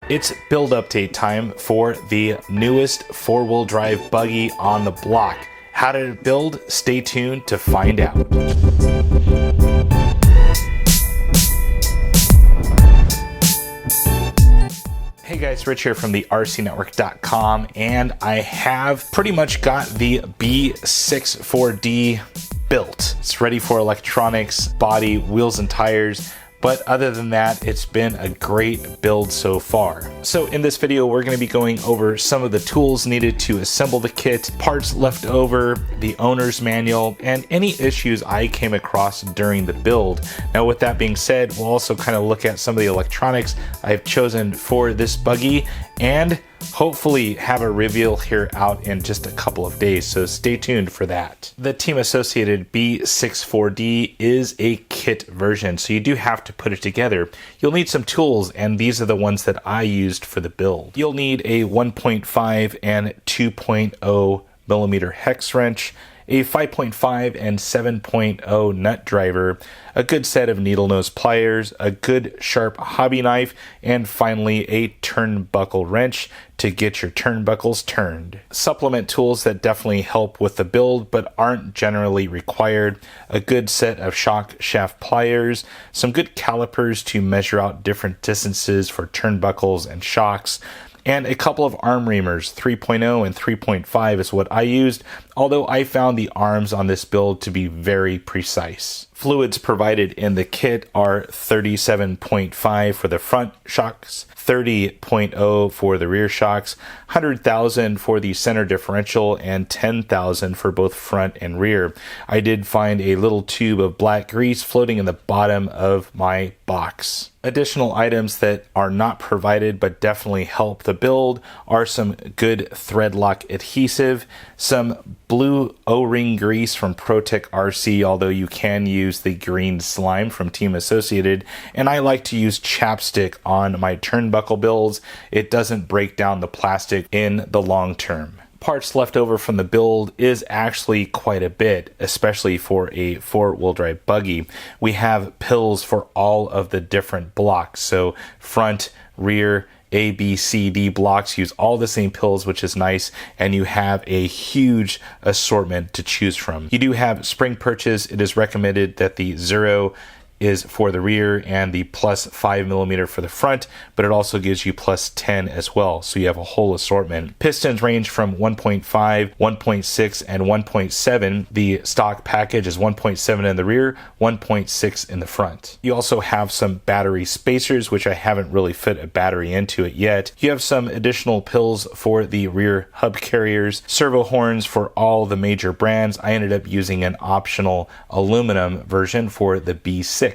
It's build update time for the newest four-wheel drive buggy on the block. How did it build? Stay tuned to find out. Hey guys, Rich here from the RCNetwork.com, and I have pretty much got the B64d built. It's ready for electronics, body, wheels, and tires. But other than that, it's been a great build so far. So in this video, we're going to be going over some of the tools needed to assemble the kit, parts left over, the owner's manual, and any issues I came across during the build. Now with that being said, we'll also kind of look at some of the electronics I've chosen for this buggy and hopefully have a reveal here out in just a couple of days, so stay tuned for that. The Team Associated B64d is a kit version, so you do have to put it together. You'll need some tools, and these are the ones that I used for the build. You'll need a 1.5 and 2.0 millimeter hex wrench, a 5.5 and 7.0 nut driver, a good set of needle nose pliers, a good sharp hobby knife, and finally a turnbuckle wrench to get your turnbuckles turned. Supplement tools that definitely help with the build but aren't generally required, a good set of shock shaft pliers, some good calipers to measure out different distances for turnbuckles and shocks, and a couple of arm reamers. 3.0 and 3.5 is what I used, although I found the arms on this build to be very precise. Fluids provided in the kit are 37.5 for the front shocks, 30.0 for the rear shocks, 100,000 for the center differential, and 10,000 for both front and rear. I did find a little tube of black grease floating in the bottom of my box. Additional items that are not provided but definitely help the build are some good thread lock adhesive, some blue O-ring grease from ProTech RC, although you can use the green slime from Team Associated, and I like to use chapstick on my turnbuckle builds. It doesn't break down the plastic in the long term. Parts left over from the build is actually quite a bit, especially for a four-wheel drive buggy. We have pills for all of the different blocks, so front, rear, A, B, C, D blocks use all the same pills, which is nice, and you have a huge assortment to choose from. You do have spring purchase. It is recommended that the 0 is for the rear and the plus 5 millimeter for the front, but it also gives you plus 10 as well, so you have a whole assortment. Pistons range from 1.5, 1.6, and 1.7. The stock package is 1.7 in the rear, 1.6 in the front. You also have some battery spacers, which I haven't really fit a battery into it yet. You have some additional pills for the rear hub carriers, servo horns for all the major brands. I ended up using an optional aluminum version for the B6.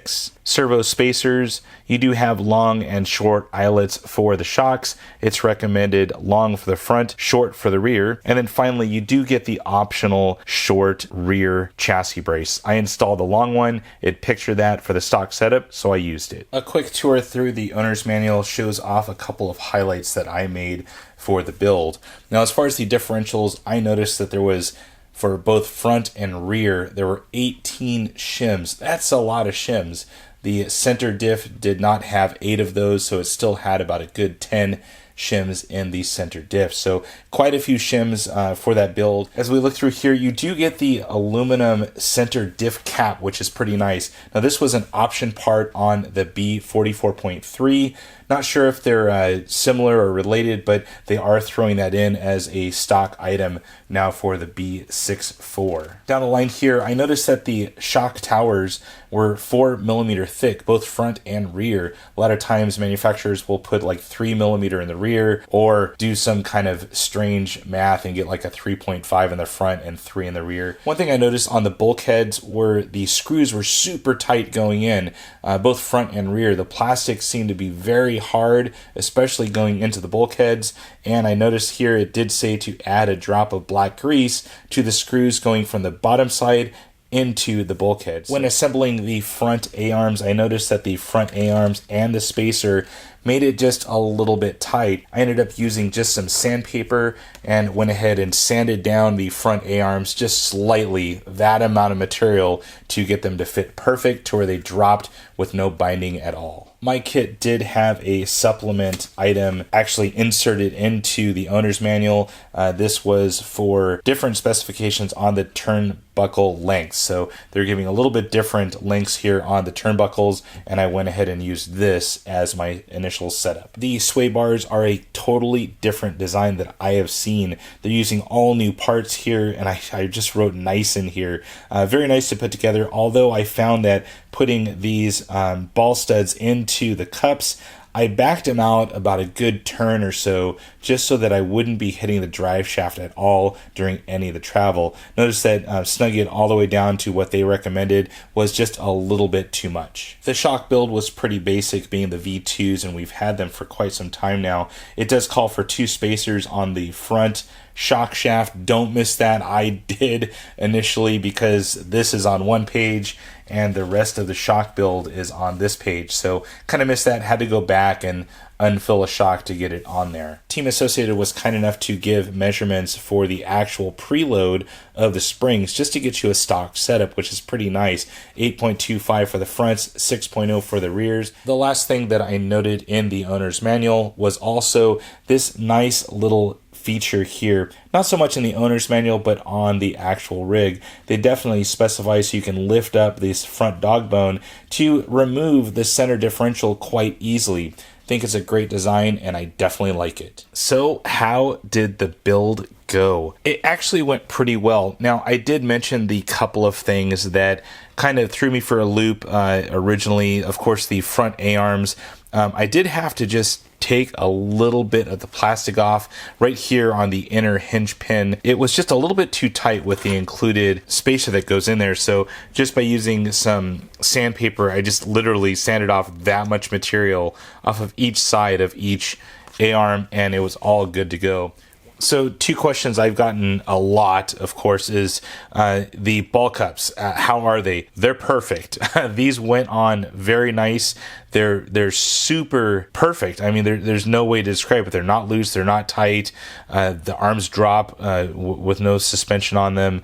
Servo spacers. You do have long and short eyelets for the shocks. It's recommended long for the front, short for the rear. And then finally, you do get the optional short rear chassis brace. I installed the long one. It pictured that for the stock setup, so I used it. A quick tour through the owner's manual shows off a couple of highlights that I made for the build. Now, as far as the differentials, I noticed that there was, for both front and rear, there were 18 shims. That's a lot of shims. The center diff did not have 8 of those, so it still had about a good 10 shims in the center diff. So quite a few shims for that build. As we look through here, you do get the aluminum center diff cap, which is pretty nice. Now this was an option part on the B44.3. Not sure if they're similar or related, but they are throwing that in as a stock item now for the B64. Down the line here, I noticed that the shock towers were 4 millimeter thick, both front and rear. A lot of times manufacturers will put like 3 millimeter in the rear or do some kind of strange math and get like a 3.5 in the front and 3 in the rear. One thing I noticed on the bulkheads were the screws were super tight going in, both front and rear. The plastic seemed to be very hard, especially going into the bulkheads, and I noticed here it did say to add a drop of black grease to the screws going from the bottom side into the bulkheads. When assembling the front A-arms, I noticed that the front A-arms and the spacer made it just a little bit tight. I ended up using just some sandpaper and went ahead and sanded down the front A-arms just slightly, that amount of material, to get them to fit perfect to where they dropped with no binding at all. My kit did have a supplement item actually inserted into the owner's manual. This was for different specifications on the turnbuckle lengths. So they're giving a little bit different lengths here on the turnbuckles, and I went ahead and used this as my initial setup. The sway bars are a totally different design that I have seen. They're using all new parts here, and I just wrote nice in here. Very nice to put together, although I found that putting these ball studs into the cups, I backed them out about a good turn or so, just so that I wouldn't be hitting the drive shaft at all during any of the travel. Notice that snugging it all the way down to what they recommended was just a little bit too much. The shock build was pretty basic, being the V2s, and we've had them for quite some time now. It does call for 2 spacers on the front shock shaft. Don't miss that. I did initially, because this is on one page and the rest of the shock build is on this page. So kind of missed that, had to go back and unfill a shock to get it on there. Team Associated was kind enough to give measurements for the actual preload of the springs just to get you a stock setup, which is pretty nice. 8.25 for the fronts, 6.0 for the rears. The last thing that I noted in the owner's manual was also this nice little feature here, not so much in the owner's manual, but on the actual rig. They definitely specify so you can lift up this front dog bone to remove the center differential quite easily. I think it's a great design, and I definitely like it. So how did the build go? It actually went pretty well. Now, I did mention the couple of things that kind of threw me for a loop originally. Of course, the front A-arms. I did have to just take a little bit of the plastic off right here on the inner hinge pin. It was just a little bit too tight with the included spacer that goes in there. So just by using some sandpaper, I just literally sanded off that much material off of each side of each A-arm, and it was all good to go. So 2 questions I've gotten a lot, of course, is the ball cups. How are they? They're perfect. These went on very nice. They're super perfect. I mean, there's no way to describe it. They're not loose. They're not tight. The arms drop with no suspension on them.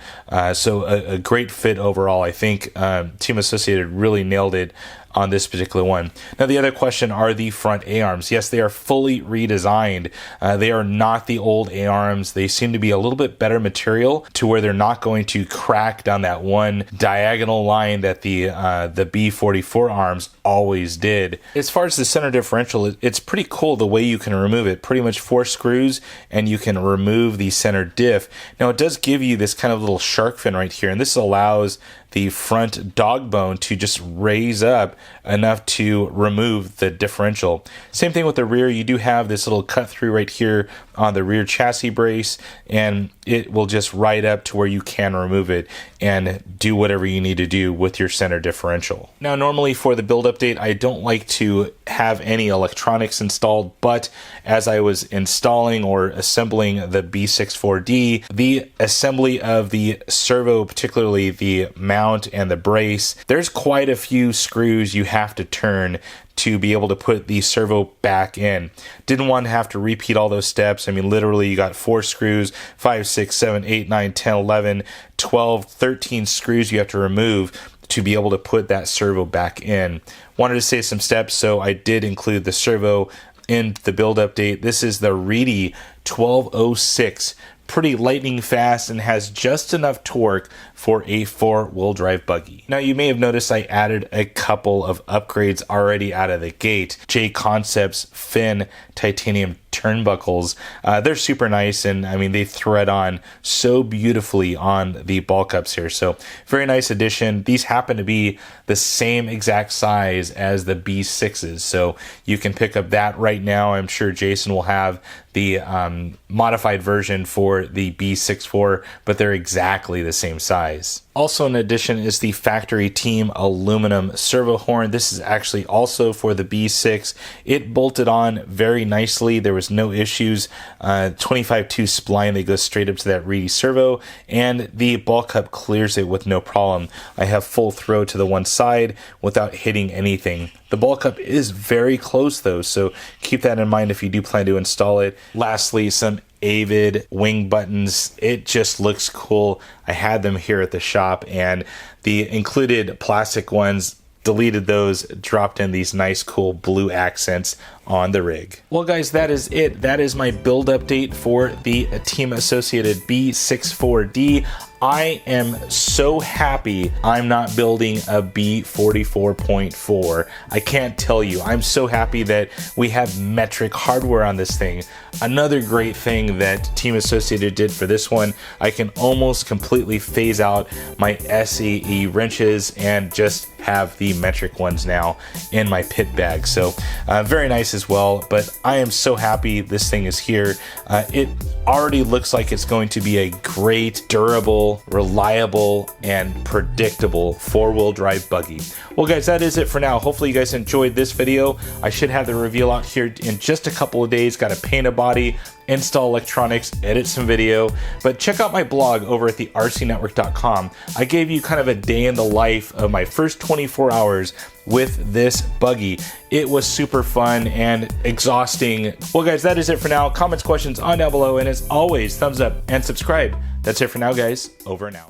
So a great fit overall. I think Team Associated really nailed it on this particular one. Now, the other question are the front A-arms. Yes, they are fully redesigned. They are not the old A-arms. They seem to be a little bit better material to where they're not going to crack down that one diagonal line that the B44 arms always did. As far as the center differential, it's pretty cool the way you can remove it. Pretty much 4 screws and you can remove the center diff. Now, it does give you this kind of little shark fin right here, and this allows the front dog bone to just raise up enough to remove the differential. Same thing with the rear. You do have this little cut through right here on the rear chassis brace, and it will just ride up to where you can remove it and do whatever you need to do with your center differential. Now, normally for the build update, I don't like to have any electronics installed, but as I was installing or assembling the B64D, the assembly of the servo, particularly the mount and the brace, there's quite a few screws you have to turn to be able to put the servo back in. Didn't want to have to repeat all those steps. I mean, literally you got 4 screws, 5, 6, 7, 8, 9, 10, 11, 12, 13 screws you have to remove to be able to put that servo back in. Wanted to save some steps, so I did include the servo in the build update. This is the Reedy 1206. Pretty lightning fast and has just enough torque for a 4-wheel drive buggy. Now, you may have noticed I added a couple of upgrades already out of the gate. J Concepts Fin titanium turnbuckles. They're super nice, and I mean, they thread on so beautifully on the ball cups here. So very nice addition. These happen to be the same exact size as the B6s, so you can pick up that right now. I'm sure Jason will have the modified version for the B64, but they're exactly the same size. Also in addition is the factory team aluminum servo horn. This is actually also for the B6. It bolted on very nicely. There was no issues. 25-2 spline that goes straight up to that Reedy servo, and the ball cup clears it with no problem. I have full throw to the one side without hitting anything. The ball cup is very close though, so keep that in mind if you do plan to install it. Lastly, some Avid wing buttons. It just looks cool. I had them here at the shop, and the included plastic ones deleted those, dropped in these nice cool blue accents on the rig. Well guys, that is it. That is my build update for the Team Associated B64D. I am so happy I'm not building a B44.4. I can't tell you. I'm so happy that we have metric hardware on this thing. Another great thing that Team Associated did for this one, I can almost completely phase out my SEE wrenches and just have the metric ones now in my pit bag. So very nice as well, but I am so happy this thing is here. It already looks like it's going to be a great, durable, reliable, and predictable four-wheel drive buggy. Well guys, that is it for now. Hopefully you guys enjoyed this video. I should have the reveal out here in just a couple of days. Got to paint a body, install electronics, edit some video, but check out my blog over at the RCNetwork.com. I gave you kind of a day in the life of my first 24 hours with this buggy. It was super fun and exhausting. Well guys, that is it for now. Comments, questions on down below, and as always, thumbs up and subscribe. That's it for now guys, over and out.